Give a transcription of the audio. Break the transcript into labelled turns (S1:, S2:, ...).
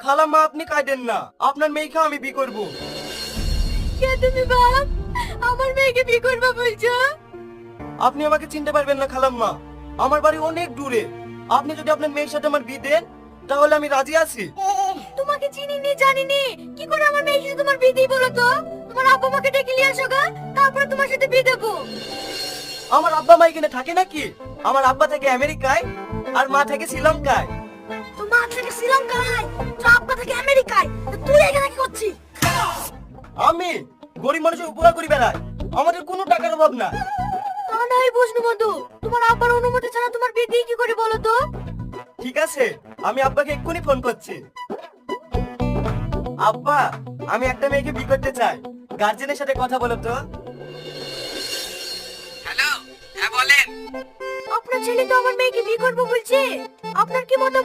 S1: খালাম্মা আপনি কাঁদেন না, আপনার মেয়েকে আমি বিয়ে করব।
S2: কে তুমি বাপ? আমার মেয়েকে বিয়ে করবা বলছো?
S1: আপনি আমাকে চিনতে পারবেন না খালাম্মা, আমার বাড়ি অনেক দূরে। আপনি যদি আপনার মেয়ের সাথে আমার বিয়ে দেন তাহলে আমি রাজি আছি।
S2: তোমাকে চিনিনি জানিনি, কি করে আমার মেয়ের সাথে তোমার বিয়ে দিই বলো তো? তোমার আব্বা মাকে ডেকে নিয়ে আসো গা, তারপরে তোমার সাথে বিয়ে দেবো।
S1: আমার আব্বা মা এখানে থাকে নাকি? আমার আব্বা থাকে আমেরিকায় আর মা থাকে শ্রীলঙ্কায়।
S2: তো মা থেকে শ্রীলঙ্কায়, তো আব্বা থেকে আমেরিকায়, তো তুই এখানে কি করছিস?
S1: আমি গরিব মানুষের উপকার করি বেড়াই, আমাদের কোনো টাকার অভাব না।
S2: তা নাই বুঝনু বন্ধু, তোমার আব্বার অনুমতি ছাড়া তোমার বিয়ে দিই কি করে বলো তো?
S1: ঠিক আছে, আমি আব্বাকে এক্ষুনি ফোন করছি। আব্বা, আমি একটা মেয়েকে বিয়ে করতে চাই, গার্জেনের সাথে কথা বলো তো। হ্যালো, হ্যাঁ বলেন।
S2: আপনার ছেলে তো আমার মেয়েকে বিয়ে করবো বলছে, আপনার কি মত?